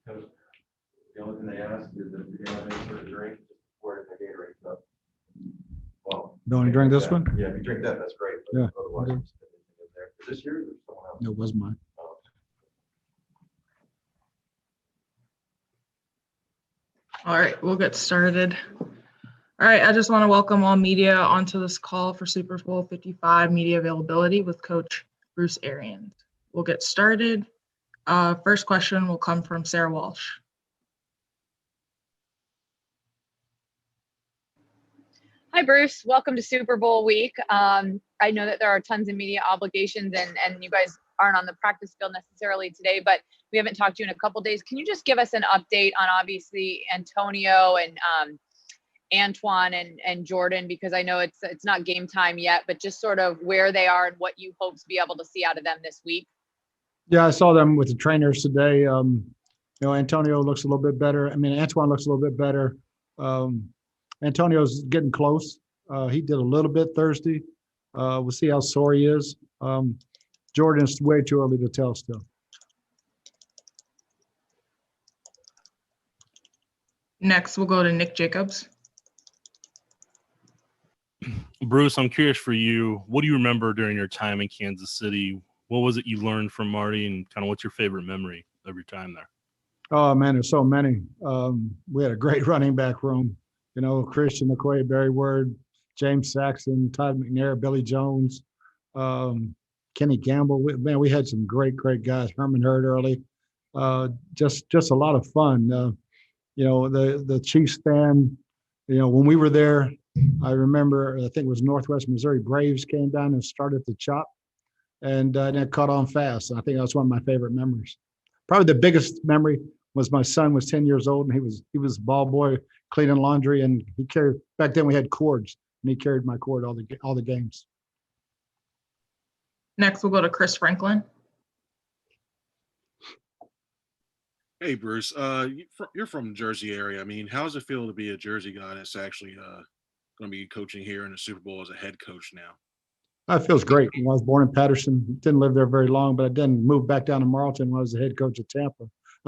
Coach, the only thing they ask is if you're going to make sure to drink, just pour it in the Gatorade cup. Well, don't you drink this one? Yeah, if you drink that, that's great. But Yeah. otherwise, it's there. Is this yours or someone else? No, it was mine. Oh. All right, we'll get started. All right, I just want to welcome all media onto this call for Super Bowl 55 media availability with Coach Bruce Arians. We'll get started. First question will come from Sarah Walsh. Hi, Bruce. Welcome to Super Bowl week. I know that there are tons of media obligations and you guys aren't on the practice field necessarily today, but we haven't talked to you in a couple days. Can you just give us an update on obviously Antonio and Antoine and Jordan, because I know it's not game time yet, but just sort of where they are and what you hope to be able to see out of them this week? Yeah, I saw them with the trainers today. Antonio looks a little bit better. I mean, Antoine looks a little bit better. Antonio's getting close. He did a little bit Thursday. We'll see how sore he is. Jordan's way too early to tell still. Next, we'll go to Nick Jacobs. Bruce, I'm curious for you. What do you remember during your time in Kansas City? What was it you learned from Marty, and kind of what's your favorite memory of your time there? Oh, man, there's so many. We had a great running back room. Christian McQuaid, Barry Word, James Saxon, Todd McNair, Billy Jones, Kenny Gamble. We had some great guys. Herman Hurd early. Just a lot of fun. The Chiefs fan, when we were there, I remember, I think it was Northwest Missouri Braves came down and started the chop, and it caught on fast. I think that was one of my favorite memories. Probably the biggest memory was my son was 10 years old, and he was a ball boy cleaning laundry, and he carried, back then we had cords, and he carried my cord all the games. Next, we'll go to Chris Franklin. Hey, Bruce, you're from the Jersey area. I mean, how does it feel to be a Jersey guy that's actually going to be coaching here in the Super Bowl as a head coach now? It feels great. I was born in Patterson, didn't live there very long, but I then moved back down to Marlton when I was the head coach at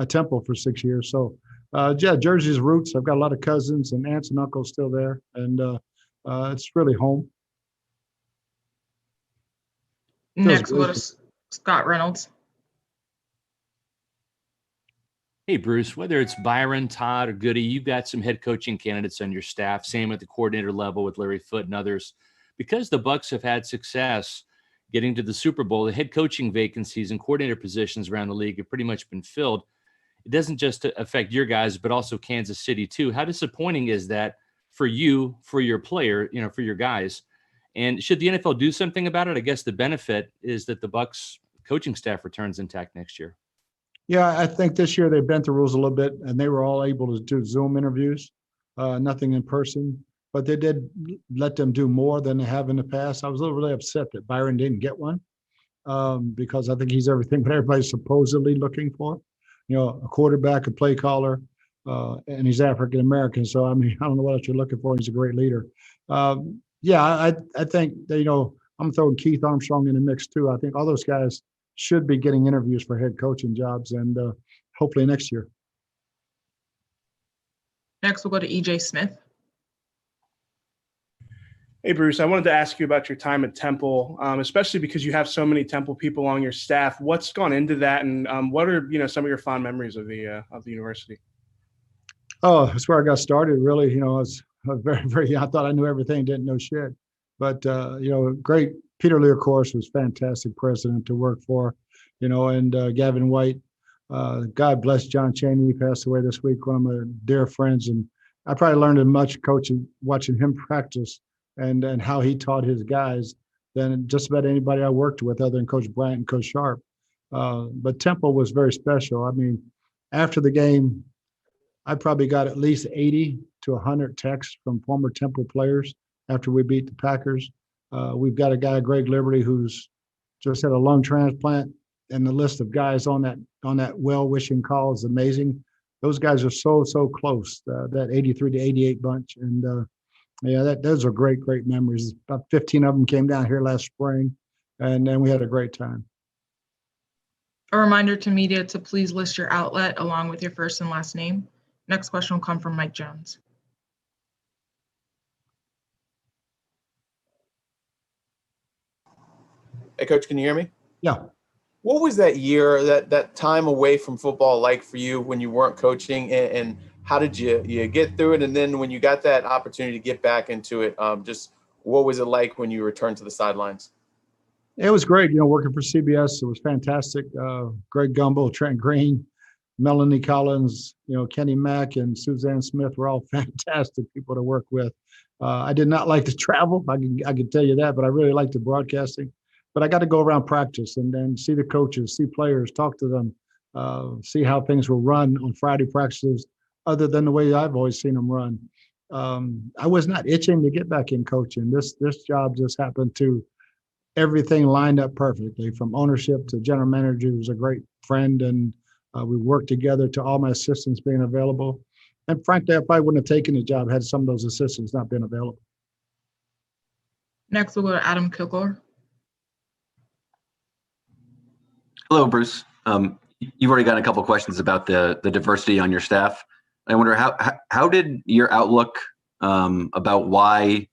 Temple for 6 years. So, Jersey's roots. I've got a lot of cousins and aunts and uncles still there, and it's really home. Next, we'll go to Scott Reynolds. Hey, Bruce, whether it's Byron, Todd, or Goody, you've got some head coaching candidates on your staff, same at the coordinator level with Larry Foote and others. Because the Bucs have had success getting to the Super Bowl, the head coaching vacancies and coordinator positions around the league have pretty much been filled. It doesn't just affect your guys, but also Kansas City too. How disappointing is that for you, for your player, for your guys? And should the NFL do something about it? I guess the benefit is that the Bucs coaching staff returns intact next year. Yeah, I think this year they bent the rules a little bit, and they were all able to do Zoom interviews, nothing in person. But they did let them do more than they have in the past. I was a little really upset that Byron didn't get one because I think he's everything but everybody's supposedly looking for. A quarterback, a play caller, and he's African American. So I mean, I don't know what else you're looking for. He's a great leader. I think that, I'm throwing Keith Armstrong in the mix too. I think all those guys should be getting interviews for head coaching jobs, and hopefully next year. Next, we'll go to EJ Smith. Hey, Bruce, I wanted to ask you about your time at Temple, especially because you have so many Temple people on your staff. What's gone into that, and what are some of your fond memories of the university? Oh, that's where I got started. Really, I was very, very young. I thought I knew everything, didn't know shit. But great. Peter Lee, of course, was fantastic president to work for, and Gavin White. God bless John Chaney. He passed away this week. One of my dear friends, and I probably learned as much coaching, watching him practice, and how he taught his guys than just about anybody I worked with, other than Coach Bryant and Coach Sharp. But Temple was very special. I mean, after the game, I probably got at least 80 to 100 texts from former Temple players after we beat the Packers. We've got a guy, Greg Liberty, who's just had a lung transplant, and the list of guys on that well-wishing call is amazing. Those guys are so close. That 83 to 88 bunch, and those are great memories. About 15 of them came down here last spring, and then we had a great time. A reminder to media to please list your outlet along with your first and last name. Next question will come from Mike Jones. Hey, Coach, can you hear me? Yeah. What was that year, that time away from football like for you when you weren't coaching, and how did you get through it? And then when you got that opportunity to get back into it, just what was it like when you returned to the sidelines? It was great, working for CBS. It was fantastic. Greg Gumbel, Trent Green, Melanie Collins, Kenny Mack and Suzanne Smith were all fantastic people to work with. I did not like to travel. I can tell you that, but I really liked the broadcasting. But I got to go around practice and then see the coaches, see players, talk to them, see how things were run on Friday practices, other than the way I've always seen them run. I was not itching to get back in coaching. This job just happened to everything lined up perfectly, from ownership to general manager, who's a great friend, and we worked together to all my assistants being available. And frankly, I probably wouldn't have taken the job had some of those assistants not been available. Next, we'll go to Adam Kilgore. Hello, Bruce. You've already gotten a couple of questions about the diversity on your staff. I wonder how did your outlook about why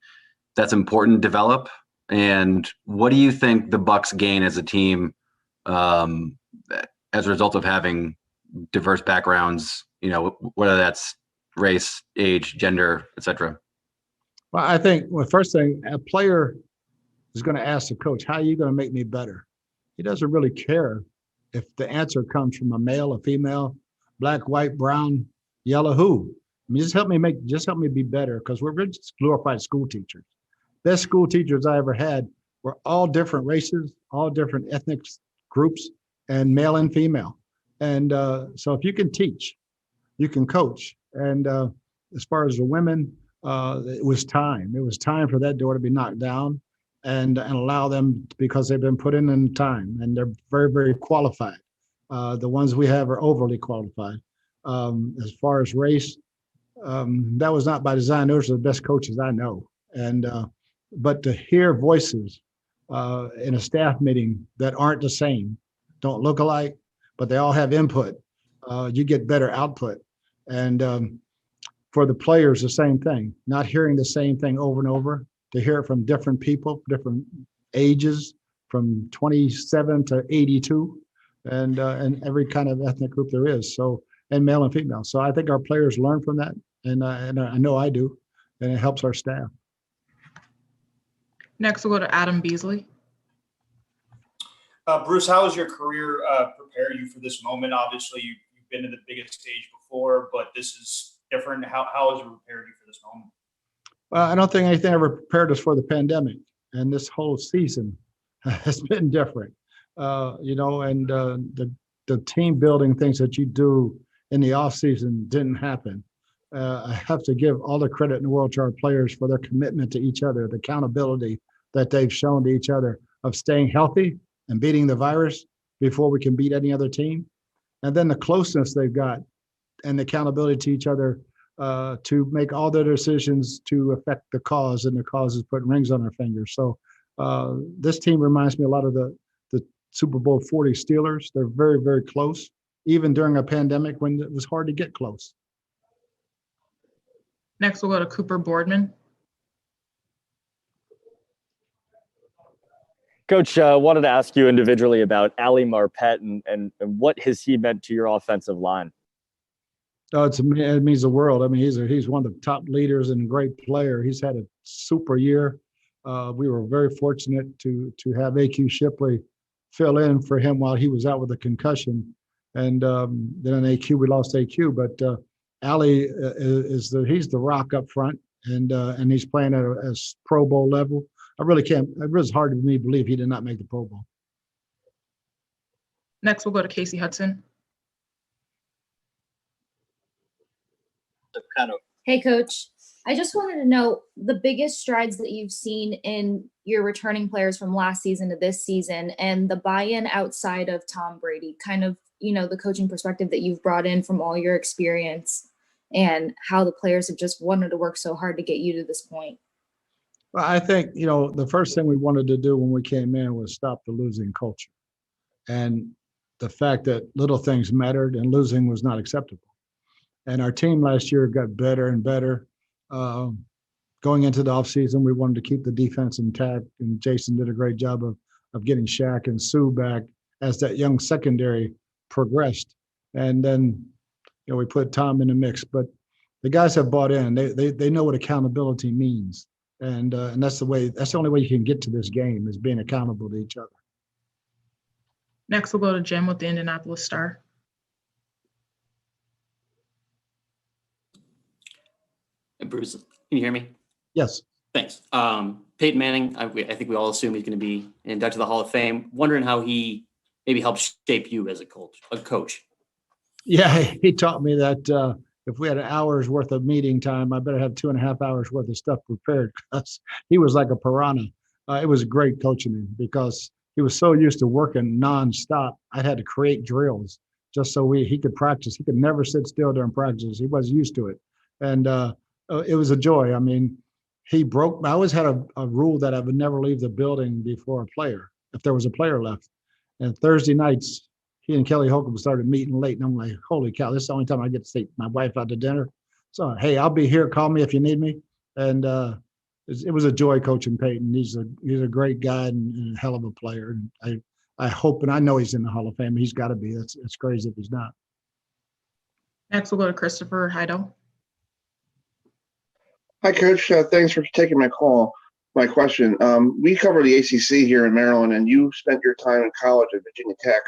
that's important develop, and what do you think the Bucs gain as a team as a result of having diverse backgrounds? Whether that's race, age, gender, etc. Well, I think first thing, a player is going to ask the coach, "How are you going to make me better?" He doesn't really care if the answer comes from a male, a female, black, white, brown, yellow, who. I mean, just help me be better, because we're just glorified school teachers. Best school teachers I ever had were all different races, all different ethnic groups, and male and female. And so if you can teach, you can coach. And as far as the women, it was time. It was time for that door to be knocked down and allow them, because they've been put in time and they're very, very qualified. The ones we have are overly qualified. As far as race, that was not by design. Those are the best coaches I know. And but to hear voices in a staff meeting that aren't the same, don't look alike, but they all have input, you get better output. And for the players, the same thing, not hearing the same thing over and over, to hear it from different people, different ages, from 27 to 82, and every kind of ethnic group there is. So, and male and female. So I think our players learn from that, and I know I do, and it helps our staff. Next, we'll go to Adam Beasley. Bruce, how has your career prepared you for this moment? Obviously, you've been to the biggest stage before, but this is different. How has it prepared you for this moment? Well, I don't think anything ever prepared us for the pandemic, and this whole season has been different. And the team building things that you do in the off season didn't happen. I have to give all the credit in the world to our players for their commitment to each other, the accountability that they've shown to each other of staying healthy and beating the virus before we can beat any other team. And then the closeness they've got and the accountability to each other to make all their decisions to affect the cause, and the cause is putting rings on their fingers. So this team reminds me a lot of the Super Bowl 40 Steelers. They're very, very close, even during a pandemic when it was hard to get close. Next, we'll go to Cooper Boardman. Coach, wanted to ask you individually about Ali Marpet and what has he meant to your offensive line? Oh, it means the world. I mean, he's one of the top leaders and a great player. He's had a super year. We were very fortunate to have A.Q. Shipley fill in for him while he was out with a concussion. And then in A.Q., we lost A.Q. But Ali he's the rock up front, and he's playing at a Pro Bowl level. It was hard for me to believe he did not make the Pro Bowl. Next, we'll go to Casey Hudson. Hey, Coach. I just wanted to know the biggest strides that you've seen in your returning players from last season to this season, and the buy-in outside of Tom Brady, kind of, the coaching perspective that you've brought in from all your experience, and how the players have just wanted to work so hard to get you to this point. Well, I think, the first thing we wanted to do when we came in was stop the losing culture. And the fact that little things mattered and losing was not acceptable. And our team last year got better and better. Going into the offseason, we wanted to keep the defense intact, and Jason did a great job of getting Shaq and Sue back as that young secondary progressed. And then, we put Tom in the mix. But the guys have bought in. They know what accountability means, and that's the only way you can get to this game is being accountable to each other. Next, we'll go to Jim with the Indianapolis Star. Hey, Bruce, can you hear me? Yes. Thanks. Peyton Manning, I think we all assume he's going to be inducted to the Hall of Fame. Wondering how he maybe helped shape you as a coach. Yeah, he taught me that if we had an hour's worth of meeting time, I better have 2.5 hours worth of stuff prepared, because he was like a piranha. It was great coaching him because he was so used to working nonstop. I had to create drills just so he could practice. He could never sit still during practice. He was used to it. And it was a joy. I mean, I always had a rule that I would never leave the building before a player, if there was a player left. And Thursday nights, he and Kelly Holcomb started meeting late, and I'm like, holy cow, this is the only time I get to take my wife out to dinner. So, hey, I'll be here. Call me if you need me. And it was a joy coaching Peyton. He's a great guy and a hell of a player. And I hope, and I know he's in the Hall of Fame. He's got to be. It's crazy if he's not. Next, we'll go to Christopher Heidel. Hi, Coach. Thanks for taking my question. We cover the ACC here in Maryland, and you spent your time in college at Virginia Tech.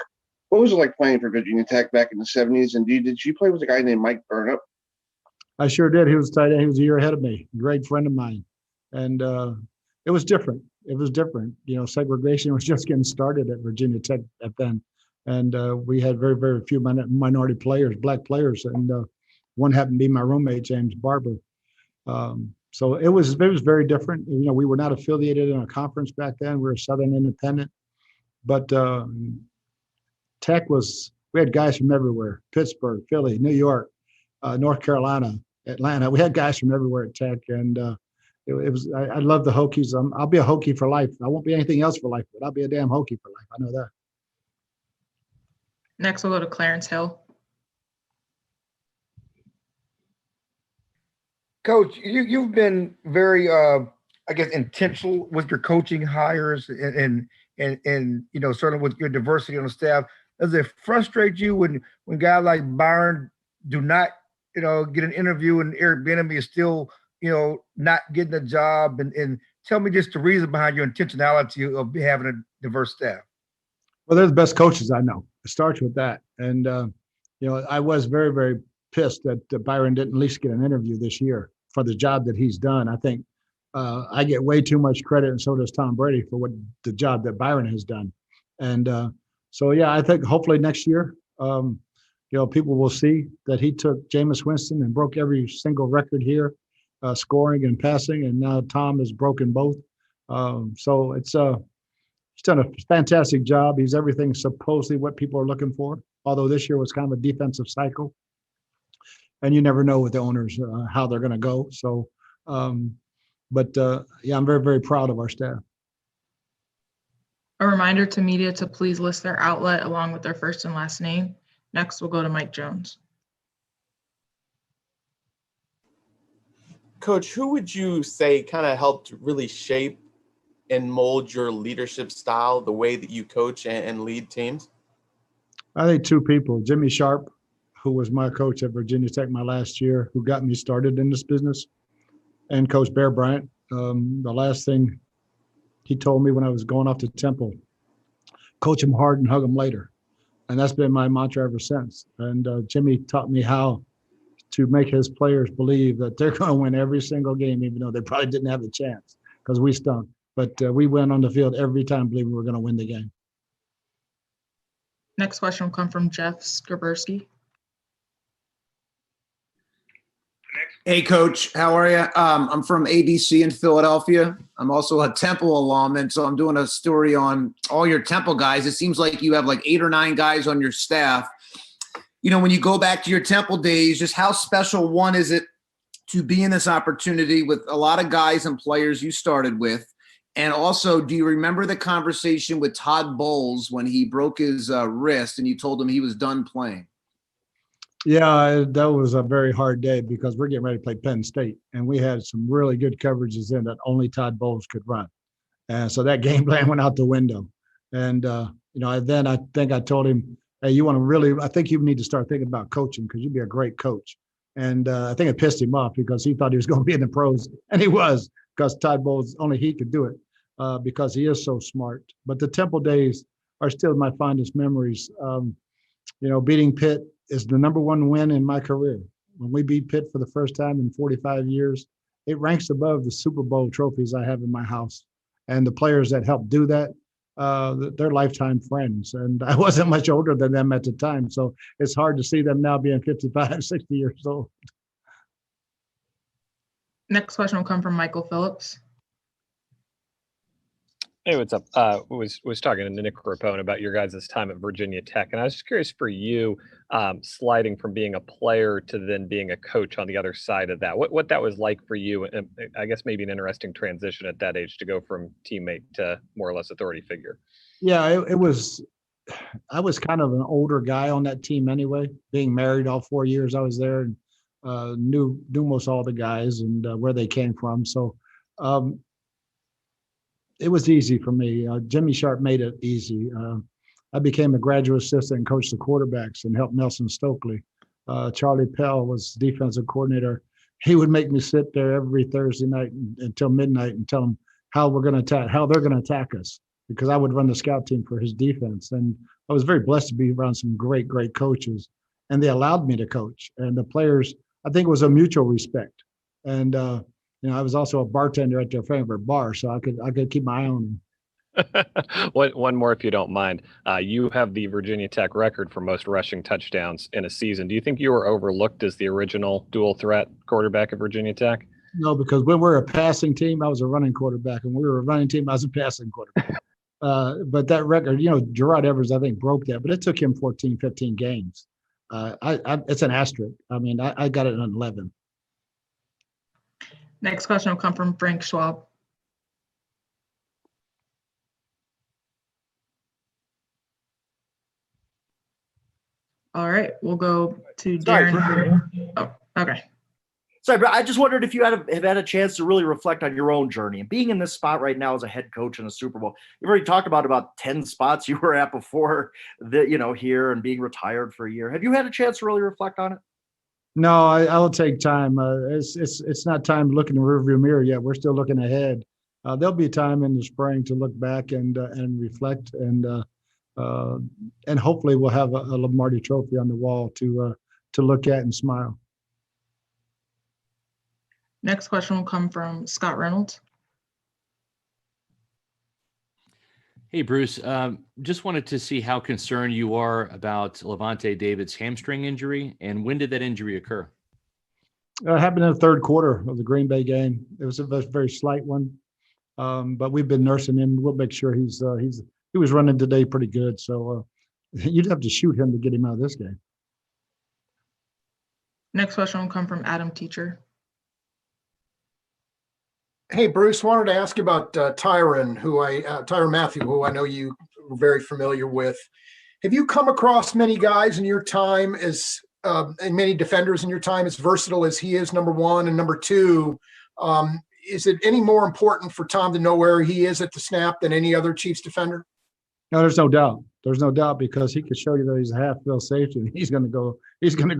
What was it like playing for Virginia Tech back in the 70s? And did you play with a guy named Mike Burnup? I sure did. He was tight end. He was a year ahead of me. Great friend of mine. And it was different. It was different. Segregation was just getting started at Virginia Tech at then. And we had very, very few minority players, black players. And one happened to be my roommate, James Barber. So it was very different. We were not affiliated in a conference back then. We were Southern Independent. But Tech we had guys from everywhere: Pittsburgh, Philly, New York, North Carolina, Atlanta. We had guys from everywhere at Tech. And I love the Hokies. I'll be a Hokie for life. I won't be anything else for life, but I'll be a damn Hokie for life. I know that. Next, we'll go to Clarence Hill. Coach, you've been very, intentional with your coaching hires and certainly with your diversity on the staff. Does it frustrate you when guys like Byron do not, get an interview and Eric Bieniemy is still, not getting a job? And tell me just the reason behind your intentionality of having a diverse staff. Well, they're the best coaches I know. It starts with that. And, I was very, very pissed that Byron didn't at least get an interview this year for the job that he's done. I think I get way too much credit, and so does Tom Brady, for the job that Byron has done. And I think hopefully next year, people will see that he took Jameis Winston and broke every single record here, scoring and passing, and now Tom has broken both. So he's done a fantastic job. He's everything supposedly what people are looking for, although this year was kind of a defensive cycle. And you never know with the owners how they're going to go. So, I'm very, very proud of our staff. A reminder to media to please list their outlet along with their first and last name. Next, we'll go to Mike Jones. Coach, who would you say kind of helped really shape and mold your leadership style, the way that you coach and lead teams? I think two people: Jimmy Sharp, who was my coach at Virginia Tech my last year, who got me started in this business, and Coach Bear Bryant. The last thing he told me when I was going off to Temple, coach him hard and hug him later. And that's been my mantra ever since. And Jimmy taught me how to make his players believe that they're going to win every single game, even though they probably didn't have the chance, because we stunk. But we went on the field every time believing we were going to win the game. Next question will come from Jeff Skabersky. Hey, Coach, how are you? I'm from ABC in Philadelphia. I'm also a Temple alum, and so I'm doing a story on all your Temple guys. It seems like you have like 8 or 9 guys on your staff. When you go back to your Temple days, just how special, one, is it to be in this opportunity with a lot of guys and players you started with? And also, do you remember the conversation with Todd Bowles when he broke his wrist and you told him he was done playing? Yeah, that was a very hard day because we're getting ready to play Penn State, and we had some really good coverages in that only Todd Bowles could run. And so that game plan went out the window. And, then I think I told him, hey, I think you need to start thinking about coaching because you'd be a great coach. And I think it pissed him off because he thought he was going to be in the pros. And he was, because Todd Bowles, only he could do it because he is so smart. But the Temple days are still my fondest memories. Beating Pitt is the number one win in my career. When we beat Pitt for the first time in 45 years, it ranks above the Super Bowl trophies I have in my house. And the players that helped do that, they're lifetime friends. And I wasn't much older than them at the time. So it's hard to see them now being 55, 60 years old. Next question will come from Michael Phillips. Hey, what's up? Was talking to Nick Rapone about your guys' time at Virginia Tech, and I was just curious for you, sliding from being a player to then being a coach on the other side of that. What that was like for you, and I guess maybe an interesting transition at that age to go from teammate to more or less authority figure. Yeah, it was. I was kind of an older guy on that team anyway. Being married all 4 years I was there, and knew most all the guys and where they came from. So. It was easy for me. Jimmy Sharp made it easy. I became a graduate assistant and coached the quarterbacks and helped Nelson Stokely. Charlie Pell was defensive coordinator. He would make me sit there every Thursday night until midnight and tell them how they're going to attack us, because I would run the scout team for his defense. And I was very blessed to be around some great, great coaches, and they allowed me to coach. And the players, I think it was a mutual respect. And, I was also a bartender at their favorite bar, so I could keep my eye on them. One more, if you don't mind. You have the Virginia Tech record for most rushing touchdowns in a season. Do you think you were overlooked as the original dual threat quarterback at Virginia Tech? No, because when we're a passing team, I was a running quarterback, and we were a running team, I was a passing quarterback. But that record, Gerard Evers, I think, broke that, but it took him 14, 15 games. It's an asterisk. I mean, I got it in 11. Next question will come from Frank Schwab. All right, we'll go to Darren. Oh, okay. Sorry, but I just wondered if you have had a chance to really reflect on your own journey and being in this spot right now as a head coach in the Super Bowl. You've already talked about 10 spots you were at before here and being retired for a year. Have you had a chance to really reflect on it? No, I'll take time. It's not time to look in the rearview mirror yet. We're still looking ahead. There'll be time in the spring to look back and reflect, and hopefully we'll have a Lombardi Trophy on the wall to look at and smile. Next question will come from Scott Reynolds. Hey, Bruce, just wanted to see how concerned you are about Levante David's hamstring injury, and when did that injury occur? It happened in the third quarter of the Green Bay game. It was a very slight one, but we've been nursing him. We'll make sure he was running today pretty good. So you'd have to shoot him to get him out of this game. Next question will come from Adam Teacher. Hey, Bruce, wanted to ask you about Tyrann Mathieu, who I know you were very familiar with. Have you come across many guys in your time and many defenders in your time as versatile as he is, number one? And number two, is it any more important for Tom to know where he is at the snap than any other Chiefs defender? No, there's no doubt. There's no doubt, because he could show you that he's a half-field safety, and he's going to go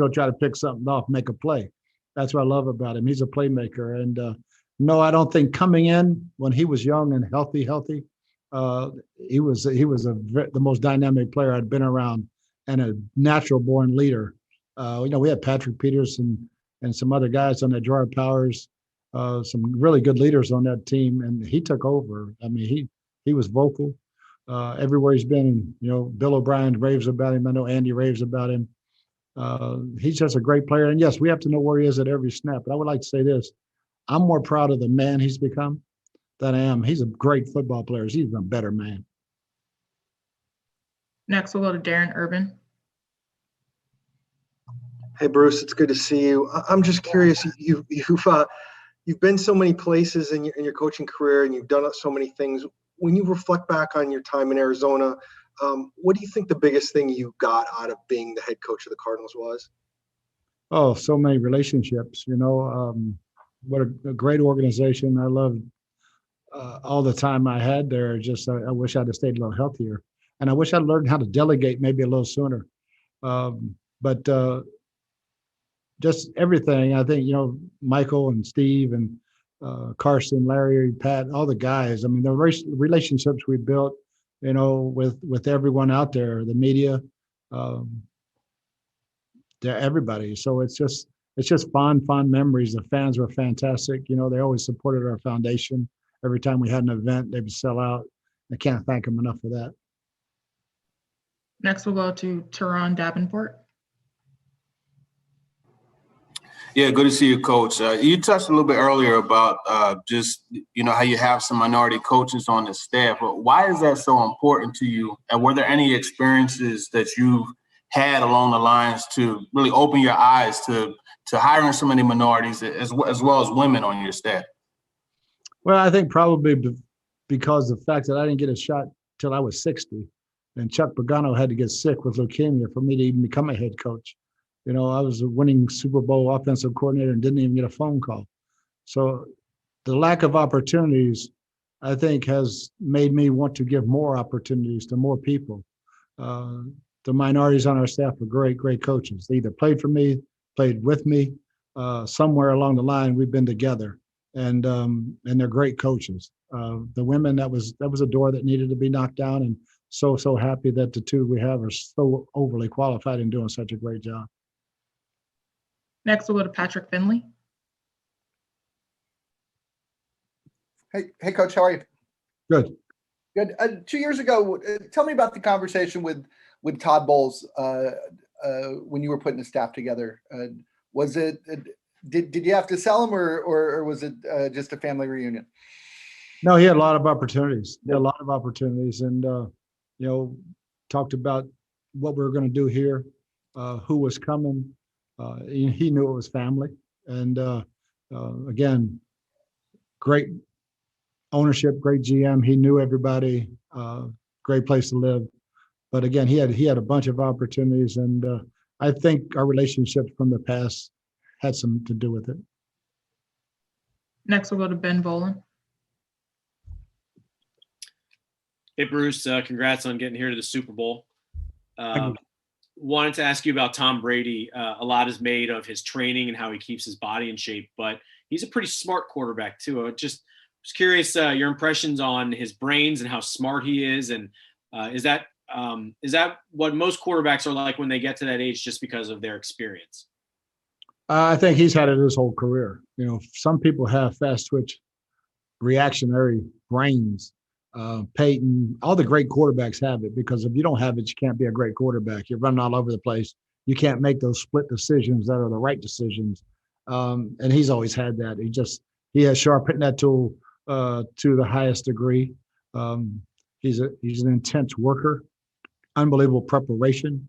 try to pick something off, make a play. That's what I love about him. He's a playmaker. And no, I don't think coming in when he was young and healthy, he was the most dynamic player I'd been around, and a natural-born leader. We had Patrick Peterson and some other guys on that, Gerard Powers, some really good leaders on that team, and he took over. I mean, he was vocal everywhere he's been. Bill O'Brien raves about him. I know Andy raves about him. He's just a great player, and yes, we have to know where he is at every snap. But I would like to say this: I'm more proud of the man he's become than I am. He's a great football player. He's even a better man. Next, we'll go to Darren Urban. Hey, Bruce, it's good to see you. I'm just curious. You've you've been so many places in your coaching career, and you've done so many things. When you reflect back on your time in Arizona, what do you think the biggest thing you got out of being the head coach of the Cardinals was? Oh, so many relationships, what a great organization. I loved all the time I had there. Just, I wish I'd have stayed a little healthier, and I wish I'd learned how to delegate maybe a little sooner. But just everything, I think, Michael and Steve and Carson, Larry, Pat, all the guys. I mean, the relationships we built, with everyone out there, the media, everybody. So it's just fond memories. The fans were fantastic. They always supported our foundation. Every time we had an event, they would sell out. I can't thank them enough for that. Next, we'll go to Tehran Davenport. Yeah, good to see you, Coach. You touched a little bit earlier about just, how you have some minority coaches on the staff. But why is that so important to you? And were there any experiences that you've had along the lines to really open your eyes to hiring so many minorities as well as women on your staff? Well, I think probably because of the fact that I didn't get a shot till I was 60, and Chuck Pagano had to get sick with leukemia for me to even become a head coach. I was a winning Super Bowl offensive coordinator and didn't even get a phone call. So the lack of opportunities, I think, has made me want to give more opportunities to more people. The minorities on our staff are great coaches. They either played for me, played with me. Somewhere along the line, we've been together, and they're great coaches. The women, that was a door that needed to be knocked down, and so happy that the two we have are so overly qualified and doing such a great job. Next, we'll go to Patrick Finley. Hey, Coach, how are you? Good. Good. 2 years ago, tell me about the conversation with Todd Bowles when you were putting the staff together. Was it did you have to sell him, or was it just a family reunion? No, he had a lot of opportunities. And talked about what we were going to do here, who was coming. He knew it was family, and again, great ownership, great GM. He knew everybody. Great place to live. But again, he had a bunch of opportunities, and I think our relationships from the past had some to do with it. Next, we'll go to Ben Volen. Hey, Bruce, congrats on getting here to the Super Bowl. Wanted to ask you about Tom Brady. A lot is made of his training and how he keeps his body in shape, but he's a pretty smart quarterback too. I just was curious your impressions on his brains and how smart he is, and is that what most quarterbacks are like when they get to that age, just because of their experience? I think he's had it his whole career. Some people have fast twitch, reactionary brains. Peyton, all the great quarterbacks have it, because if you don't have it, you can't be a great quarterback. You're running all over the place. You can't make those split decisions that are the right decisions. And he's always had that. He has sharpened that tool to the highest degree. He's an intense worker, unbelievable preparation.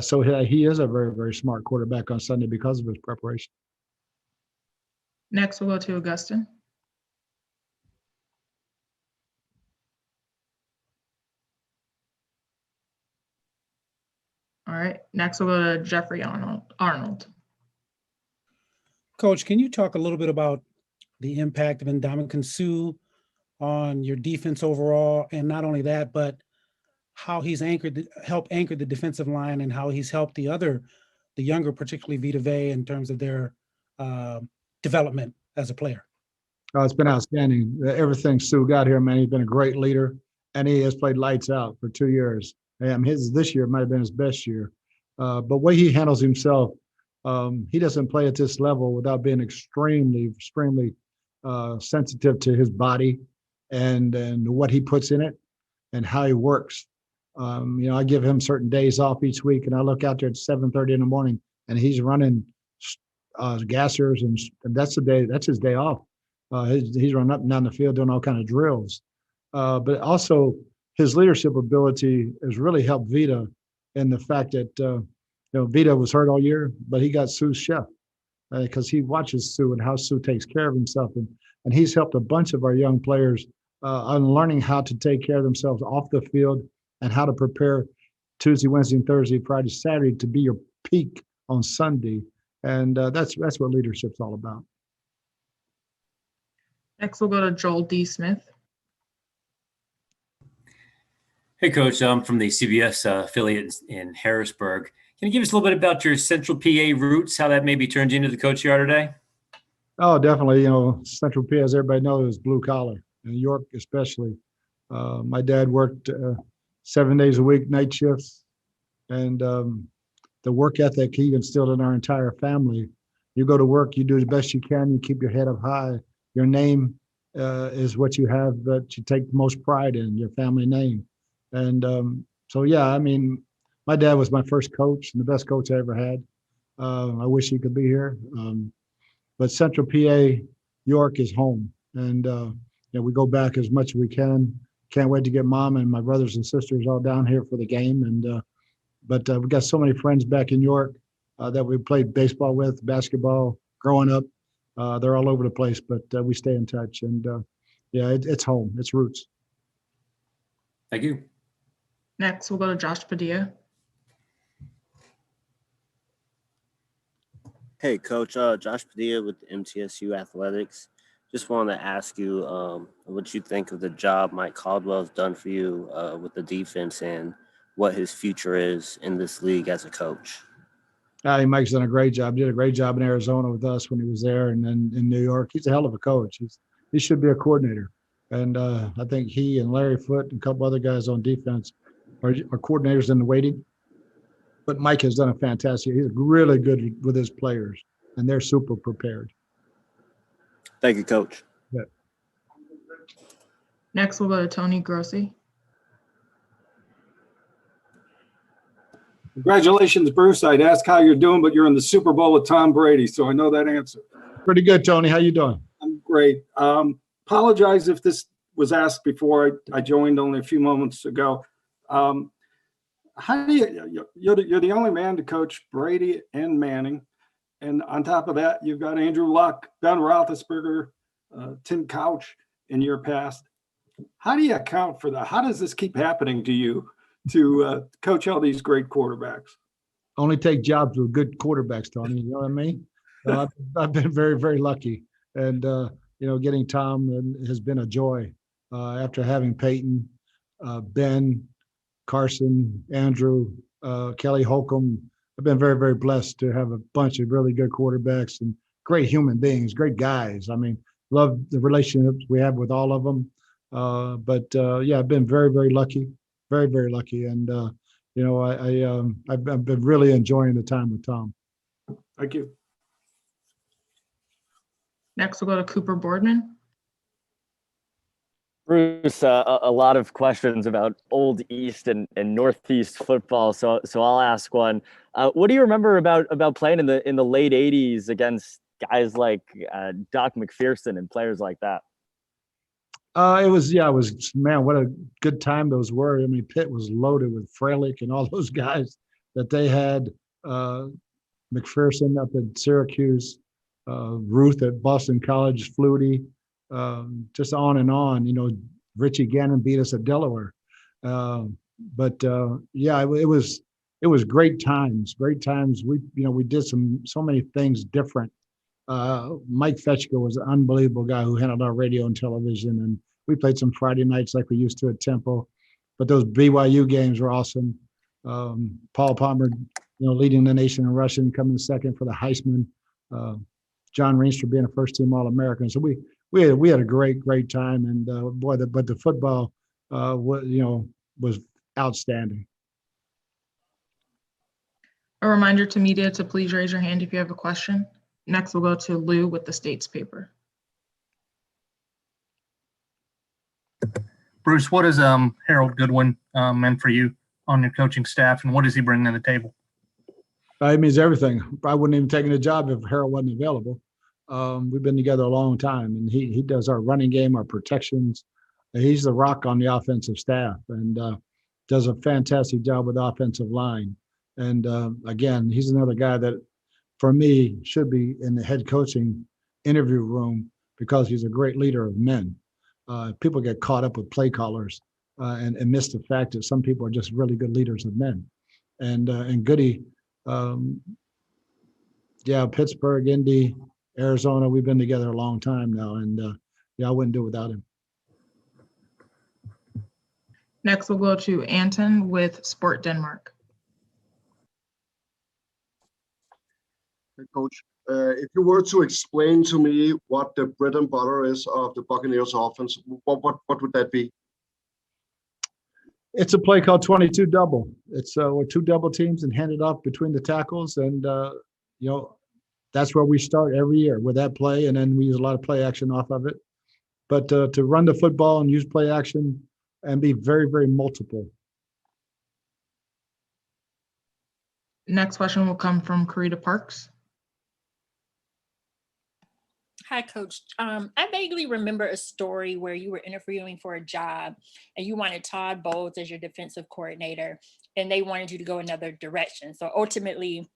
So he is a very, very smart quarterback on Sunday because of his preparation. Next, we'll go to Augustin. All right. Next, we'll go to Jeffrey Arnold. Coach, can you talk a little bit about the impact of Ndamukong Suh on your defense overall, and not only that, but how he's helped anchor the defensive line, and how he's helped the younger, particularly Vita Vea, in terms of their development as a player? Oh, it's been outstanding. Everything Sue got here, man. He's been a great leader, and he has played lights out for 2 years. This year might have been his best year. But way he handles himself, he doesn't play at this level without being extremely sensitive to his body and what he puts in it and how he works. I give him certain days off each week, and I look out there at 7:30 in the morning, and he's running gassers, and that's his day off. He's running up and down the field doing all kind of drills. But also his leadership ability has really helped Vita in the fact that Vita was hurt all year, but he got Sue's chef. because he watches Sue and how Sue takes care of himself. And he's helped a bunch of our young players on learning how to take care of themselves off the field and how to prepare Tuesday, Wednesday, and Thursday, Friday, Saturday to be your peak on Sunday. And that's what leadership's all about. Next, we'll go to Joel D. Smith. Hey, Coach. I'm from the CBS affiliate in Harrisburg. Can you give us a little bit about your Central PA roots, how that maybe turned you into the coach you are today? Oh, definitely. Central PA, as everybody knows, is blue collar. In New York, especially. My dad worked 7 days a week, night shifts, and the work ethic he instilled in our entire family. You go to work, you do the best you can, you keep your head up high. Your name is what you have that you take the most pride in, your family name. And so, yeah, I mean, my dad was my first coach and the best coach I ever had. I wish he could be here. But Central PA, York is home. And we go back as much as we can. Can't wait to get Mom and my brothers and sisters all down here for the game. And but we got so many friends back in York that we played baseball with, basketball, growing up. They're all over the place, but we stay in touch. And it's home. It's roots. Thank you. Next, we'll go to Josh Padilla. Hey, Coach. Josh Padilla with MTSU Athletics. Just wanted to ask you what you think of the job Mike Caldwell's done for you with the defense and what his future is in this league as a coach. Mike's done a great job. Did a great job in Arizona with us when he was there, and then in New York. He's a hell of a coach. He should be a coordinator. And I think he and Larry Foote and a couple other guys on defense are coordinators in the waiting. But Mike has done a fantastic. He's really good with his players, and they're super prepared. Thank you, Coach. Yeah. Next, we'll go to Tony Grossi. Congratulations, Bruce. I'd ask how you're doing, but you're in the Super Bowl with Tom Brady, so I know that answer. Pretty good, Tony. How you doing? I'm great. Apologize if this was asked before I joined only a few moments ago. How do you're the only man to coach Brady and Manning, and on top of that, you've got Andrew Luck, Ben Roethlisberger, Tim Couch in your past. How do you account for that? How does this keep happening to you to coach all these great quarterbacks? Only take jobs with good quarterbacks, Tony. You know what I mean? I've been very, very lucky, and getting Tom has been a joy. After having Peyton, Ben, Carson, Andrew, Kelly Holcomb, I've been very, very blessed to have a bunch of really good quarterbacks and great human beings, great guys. I mean, love the relationships we have with all of them. I've been very, very lucky, very, very lucky. And, I've been really enjoying the time with Tom. Thank you. Next, we'll go to Cooper Boardman. Bruce, a lot of questions about Old East and Northeast football. So I'll ask one. What do you remember about playing in the late '80s against guys like Doc McPherson and players like that? It was man, what a good time those were. I mean, Pitt was loaded with Freilich and all those guys that they had. McPherson up at Syracuse, Ruth at Boston College, Flutie. Just on and on, Richie Gannon beat us at Delaware. It was great times. We did so many things different. Mike Fetchko was an unbelievable guy who handled our radio and television, and we played some Friday nights like we used to at Temple. But those BYU games were awesome. Paul Palmer, leading the nation in rushing, coming second for the Heisman. John Reinstra being a first-team All-American. So we had a great time, and the football was outstanding. A reminder to media to please raise your hand if you have a question. Next, we'll go to Lou with the States paper. Bruce, what is Harold Goodwin meant for you on your coaching staff, and what does he bring to the table? It means everything. I wouldn't even taken the job if Harold wasn't available. We've been together a long time, and he does our running game, our protections. He's the rock on the offensive staff, and does a fantastic job with the offensive line. And again, he's another guy that for me, should be in the head coaching interview room because he's a great leader of men. People get caught up with play callers and miss the fact that some people are just really good leaders of men. And Goody, Pittsburgh, Indy, Arizona, we've been together a long time now, and I wouldn't do it without him. Next, we'll go to Anton with Sport Denmark. Coach, if you were to explain to me what the bread and butter is of the Buccaneers offense, what would that be? It's a play called 22 double. It's we're two double teams and hand it off between the tackles, and that's where we start every year with that play, and then we use a lot of play action off of it. But to run the football and use play action and be very, very multiple. Next question will come from Karita Parks. Hi, Coach. I vaguely remember a story where you were interviewing for a job and you wanted Todd Bowles as your defensive coordinator, and they wanted you to go another direction. So ultimately,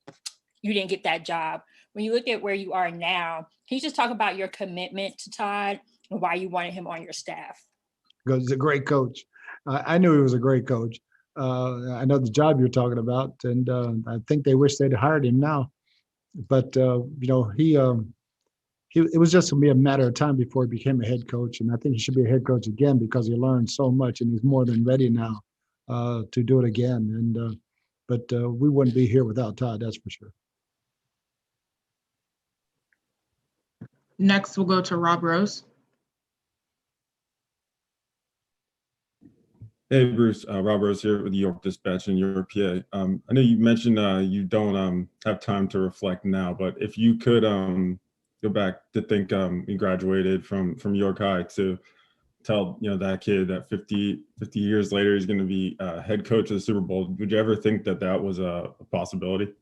you didn't get that job. When you look at where you are now, can you just talk about your commitment to Todd and why you wanted him on your staff? Because he's a great coach. I knew he was a great coach. I know the job you're talking about, and I think they wish they'd hired him now. But it was just going to be a matter of time before he became a head coach, and I think he should be a head coach again because he learned so much, and he's more than ready now to do it again. And but we wouldn't be here without Todd, that's for sure. Next, we'll go to Rob Rose. Hey, Bruce. Rob Rose here with the York Dispatch in York, PA. I know you mentioned you don't have time to reflect now, but if you could go back to think you graduated from York High to tell that kid that 50 years later he's going to be head coach of the Super Bowl, would you ever think that was a possibility?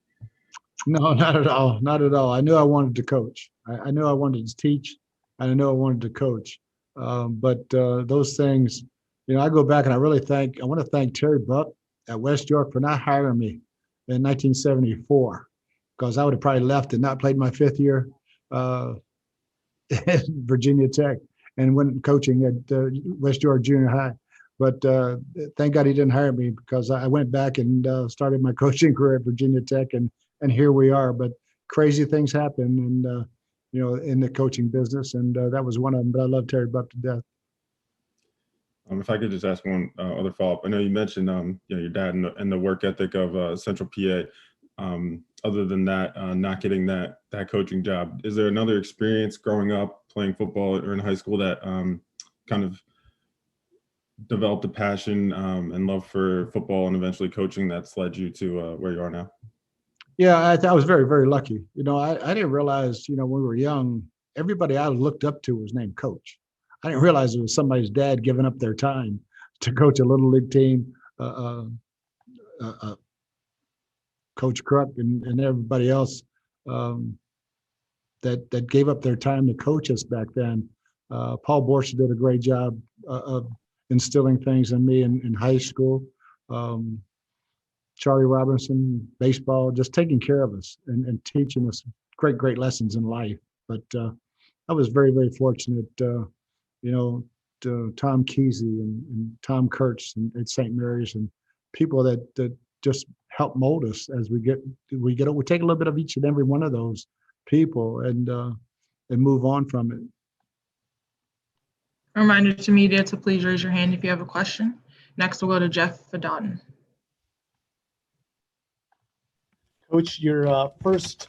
No, not at all. Not at all. I knew I wanted to coach. I knew I wanted to teach. And I knew I wanted to coach. But those things, I go back and I want to thank Terry Buck at West York for not hiring me in 1974, because I would have probably left and not played my fifth year at Virginia Tech and went coaching at West York Junior High. But thank God he didn't hire me, because I went back and started my coaching career at Virginia Tech, and here we are. But crazy things happen, and in the coaching business, and that was one of them. But I love Terry Buck to death. If I could just ask one other follow-up. I know you mentioned your dad and the work ethic of Central PA. Other than that, not getting that coaching job, is there another experience growing up playing football or in high school that kind of developed a passion and love for football and eventually coaching that's led you to where you are now? Yeah, I was very, very lucky. I didn't realize, when we were young, everybody I looked up to was named Coach. I didn't realize it was somebody's dad giving up their time to coach a little league team. Coach Crook and everybody else that gave up their time to coach us back then. Paul Borsch did a great job of instilling things in me in high school. Charlie Robinson, baseball, just taking care of us and teaching us great lessons in life. But I was very, very fortunate, to Tom Kesey and Tom Kurtz at St. Mary's, and people that just help mold us as we take a little bit of each and every one of those people and move on from it. A reminder to media to please raise your hand if you have a question. Next, we'll go to Jeff Fadden. Coach, your first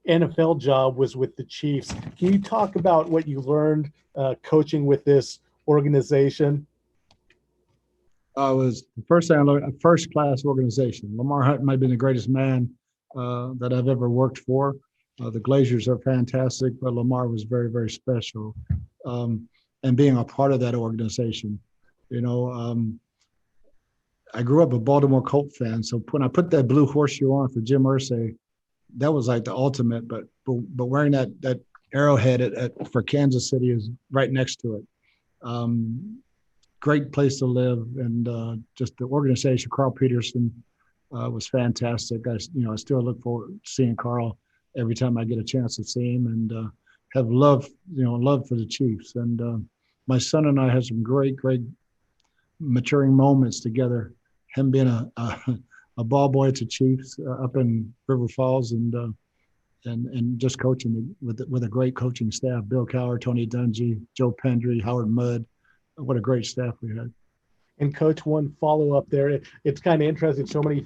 NFL job was with the Chiefs. Can you talk about what you learned coaching with this organization? It was the first thing I learned, a first-class organization. Lamar Hunt might have been the greatest man that I've ever worked for. The Glazers are fantastic, but Lamar was very, very special. And being a part of that organization, I grew up a Baltimore Colt fan, so when I put that blue horseshoe on for Jim Irsay, that was like the ultimate. But wearing that arrowhead for Kansas City is right next to it. Great place to live, and just the organization. Carl Peterson was fantastic. I still look forward to seeing Carl every time I get a chance to see him, and have love for the Chiefs. And my son and I had some great maturing moments together. Him being a ball boy at the Chiefs up in River Falls, and just coaching with a great coaching staff: Bill Cowher, Tony Dungy, Joe Pendry, Howard Mudd. What a great staff we had. And Coach, one follow up there. It's kind of interesting. So many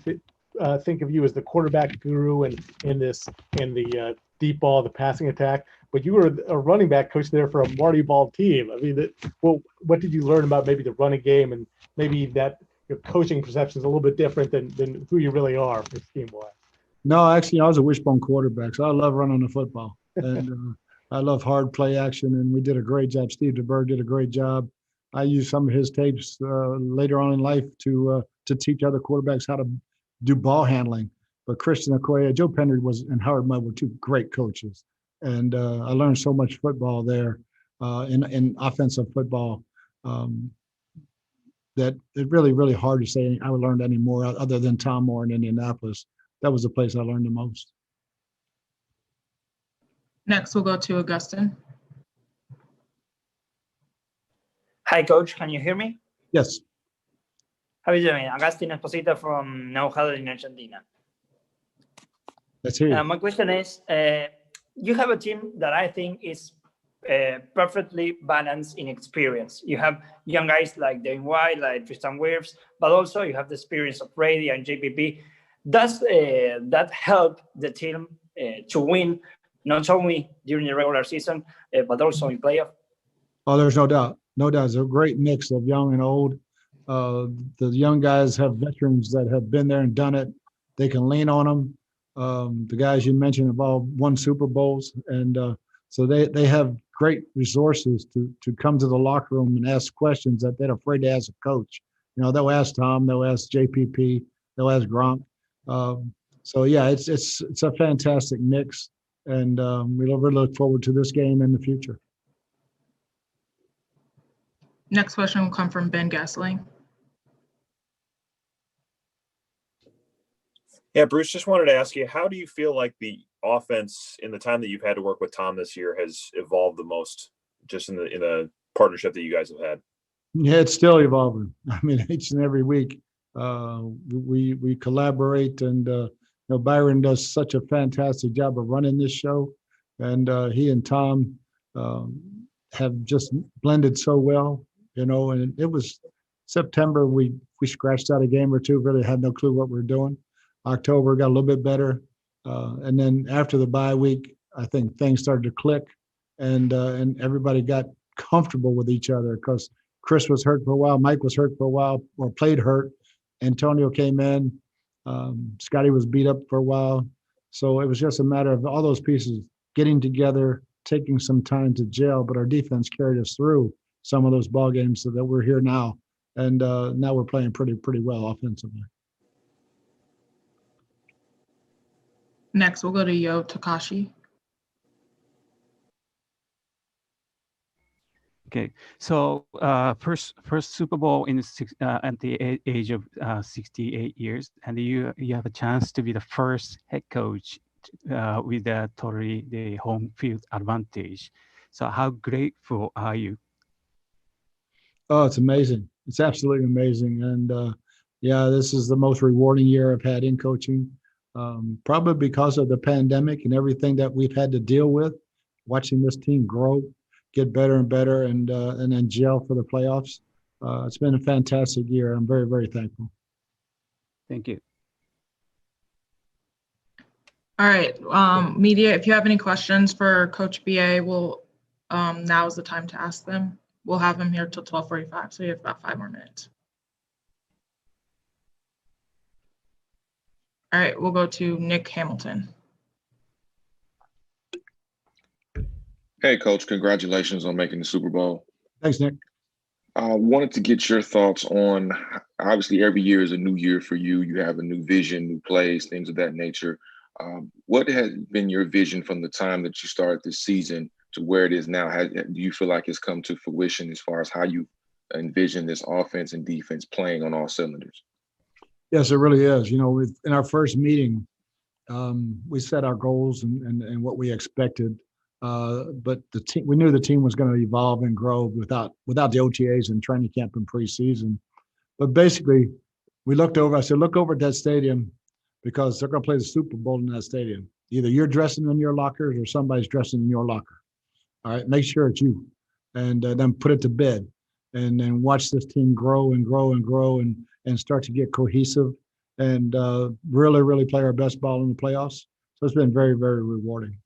think of you as the quarterback guru and in the deep ball, the passing attack. But you were a running back coach there for a Marty Ball team. I mean, what did you learn about maybe the running game, and maybe that your coaching perception is a little bit different than who you really are for scheme-wise? No, actually, I was a wishbone quarterback, so I love running the football, and I love hard play action. And we did a great job. Steve DeBerg did a great job. I used some of his tapes later on in life to teach other quarterbacks how to do ball handling. But Christian Okoye, Joe Pendry and Howard Mudd were two great coaches, and I learned so much football there in offensive football that it's really hard to say I learned any more other than Tom Moore in Indianapolis. That was the place I learned the most. Next, we'll go to Augustin. Hi, Coach. Can you hear me? Yes. How are you doing? Agustin Esposito from Heidel in Argentina. Let's hear you. My question is, you have a team that I think is perfectly balanced in experience. You have young guys like Devin White, like Tristan Wirfs, but also you have the experience of Brady and JPP. Does that help the team to win, not only during the regular season, but also in playoff? Oh, there's no doubt. No doubt. It's a great mix of young and old. The young guys have veterans that have been there and done it. They can lean on them. The guys you mentioned have all won Super Bowls. And so they have great resources to come to the locker room and ask questions that they're afraid to ask a coach. You know, they'll ask Tom, they'll ask JPP, they'll ask Gronk. So yeah, it's a fantastic mix, and we really look forward to this game in the future. Next question will come from Ben Gessling. Yeah, Bruce, just wanted to ask you, how do you feel like the offense in the time that you've had to work with Tom this year has evolved the most, just in the partnership that you guys have had? Yeah, it's still evolving. I mean, each and every week we collaborate, and Byron does such a fantastic job of running this show, and he and Tom have just blended so well, and it was September, we scratched out a game or two, really had no clue what we were doing. October got a little bit better, and then after the bye week, I think things started to click, and everybody got comfortable with each other, because Chris was hurt for a while, Mike was hurt for a while, or played hurt. Antonio came in, Scotty was beat up for a while. So it was just a matter of all those pieces getting together, taking some time to gel, but our defense carried us through some of those ball games so that we're here now. And now we're playing pretty well offensively. Next, we'll go to Yo Takashi. Okay, so first Super Bowl at the age of 68 years, and you have a chance to be the first head coach with totally the home field advantage. So how grateful are you? Oh, it's amazing. It's absolutely amazing. And yeah, this is the most rewarding year I've had in coaching, probably because of the pandemic and everything that we've had to deal with, watching this team grow, get better and better, and then gel for the playoffs. It's been a fantastic year. I'm very thankful. Thank you. All right, media, if you have any questions for Coach BA, now is the time to ask them. We'll have him here till 12:45, so you have about 5 more minutes. All right, we'll go to Nick Hamilton. Hey, Coach, congratulations on making the Super Bowl. Thanks, Nick. I wanted to get your thoughts on, obviously every year is a new year for you. You have a new vision, new plays, things of that nature. What has been your vision from the time that you started this season to where it is now? Do you feel like it's come to fruition as far as how you envision this offense and defense playing on all cylinders? Yes, it really is. In our first meeting we set our goals and what we expected. But the team, we knew the team was going to evolve and grow without the OTAs and training camp and preseason. But basically, we looked over. I said, look over at that stadium because they're going to play the Super Bowl in that stadium. Either you're dressing in your lockers or somebody's dressing in your locker. All right, make sure it's you, and then put it to bed, and then watch this team grow and grow and grow and start to get cohesive and really, really play our best ball in the playoffs. So it's been very, very rewarding.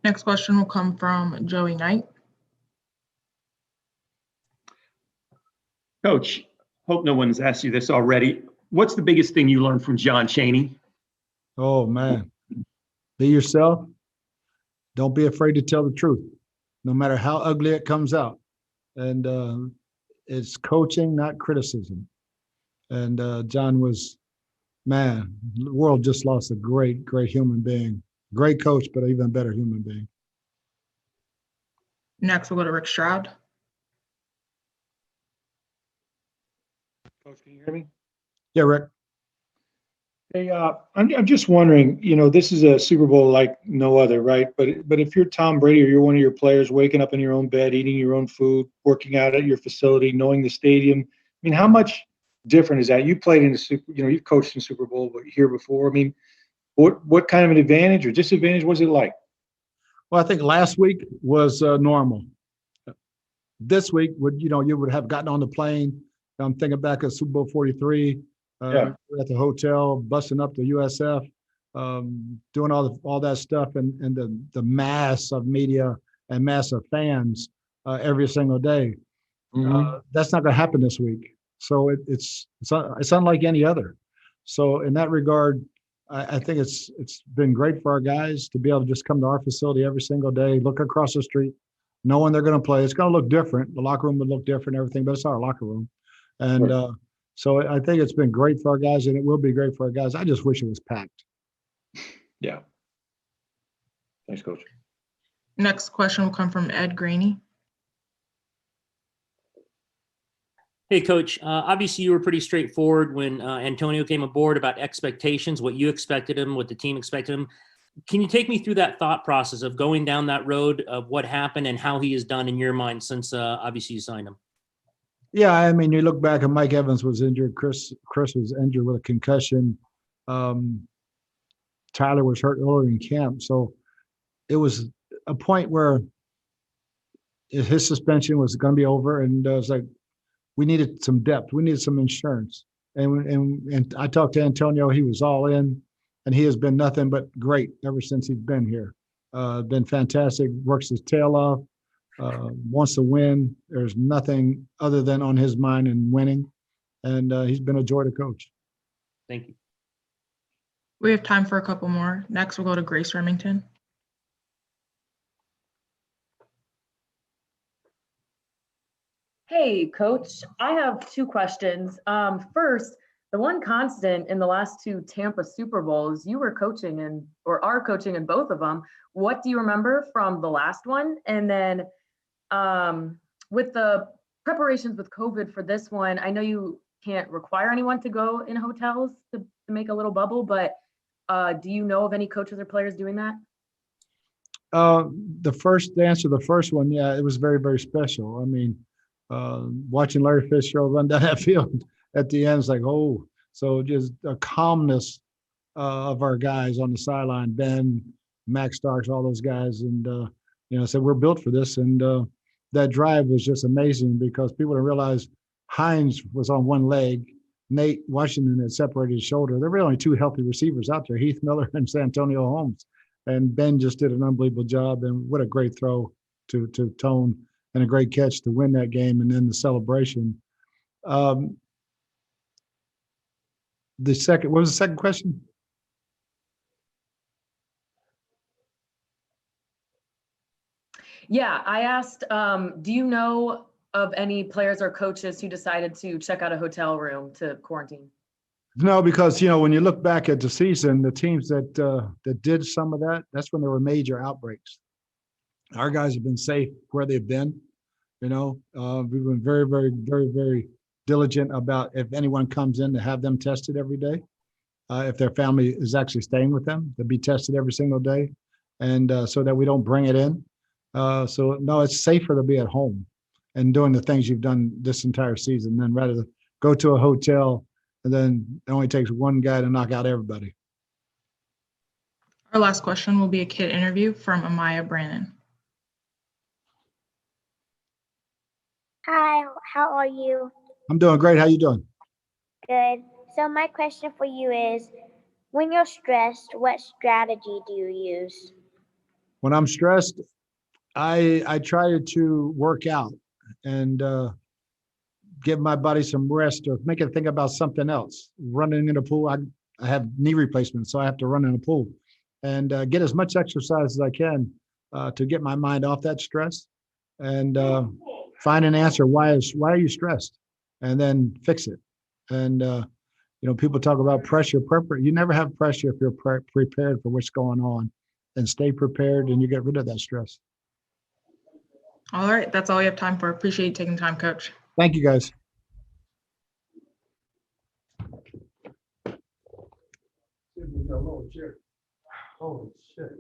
Next question will come from Joey Knight. Coach, hope no one's asked you this already. What's the biggest thing you learned from John Chaney? Oh, man. Be yourself. Don't be afraid to tell the truth, no matter how ugly it comes out. And it's coaching, not criticism. And John was, man, the world just lost a great, great human being. Great coach, but an even better human being. Next, we'll go to Rick Stroud. Coach, can you hear me? Yeah, Rick. Hey, I'm just wondering, this is a Super Bowl like no other, right? But if you're Tom Brady or you're one of your players waking up in your own bed, eating your own food, working out at your facility, knowing the stadium, I mean, how much different is that? You played in the Super, you've coached in Super Bowl here before. I mean, what kind of an advantage or disadvantage was it like? Well, I think last week was normal. This week, you would have gotten on the plane. I'm thinking back at Super Bowl 43. At the hotel, busting up the USF, doing all that stuff, and the mass of media and mass of fans every single day. That's not going to happen this week. So it's unlike any other. So in that regard, I think it's been great for our guys to be able to just come to our facility every single day, look across the street, knowing they're going to play. It's going to look different. The locker room would look different, everything, but it's our locker room. And so I think it's been great for our guys, and it will be great for our guys. I just wish it was packed. Yeah. Thanks, Coach. Next question will come from Ed Graney. Hey, Coach. Obviously, you were pretty straightforward when Antonio came aboard about expectations, what you expected him, what the team expected him. Can you take me through that thought process of going down that road of what happened and how he has done in your mind since obviously you signed him? Yeah, I mean, you look back and Mike Evans was injured. Chris was injured with a concussion. Tyler was hurt earlier in camp. So it was a point where his suspension was going to be over. And it was like, we needed some depth. We needed some insurance. And I talked to Antonio. He was all in. And he has been nothing but great ever since he's been here. Been fantastic, works his tail off. Wants to win. There's nothing other than on his mind and winning. And he's been a joy to coach. Thank you. We have time for a couple more. Next, we'll go to Grace Remington. Hey, Coach. I have two questions. First, the one constant in the last two Tampa Super Bowls, you were coaching in, or are coaching in both of them. What do you remember from the last one? And then with the preparations with COVID for this one, I know you can't require anyone to go in hotels to make a little bubble, but do you know of any coaches or players doing that? The answer to the first one, yeah, it was very, very special. I mean, watching Larry Fitzgerald run down that field at the end is like, oh, so just a calmness of our guys on the sideline, Ben, Max Starks, all those guys. And, said we're built for this. And that drive was just amazing because people didn't realize Hines was on one leg. Nate Washington had separated his shoulder. There were only two healthy receivers out there, Heath Miller and Santonio Holmes. And Ben just did an unbelievable job. And what a great throw to Tone and a great catch to win that game. And then the celebration. What was the second question? Yeah, I asked, do you know of any players or coaches who decided to check out a hotel room to quarantine? No, because, when you look back at the season, the teams that did some of that, that's when there were major outbreaks. Our guys have been safe where they've been. We've been very, very, very, very diligent about if anyone comes in to have them tested every day. if their family is actually staying with them, to be tested every single day, and so that we don't bring it in. So no, it's safer to be at home and doing the things you've done this entire season than rather than go to a hotel and then it only takes one guy to knock out everybody. Our last question will be a kid interview from Amaya Brannon. Hi, how are you? I'm doing great. How you doing? Good. So my question for you is, when you're stressed, what strategy do you use? When I'm stressed, I try to work out and give my body some rest or make it think about something else. Running in a pool, I have knee replacement, so I have to run in a pool and get as much exercise as I can to get my mind off that stress and find an answer. Why are you stressed? And then fix it. And people talk about pressure. You never have pressure if you're prepared for what's going on, and stay prepared, and you get rid of that stress. All right, that's all we have time for. Appreciate you taking time, Coach. Thank you, guys. Holy shit.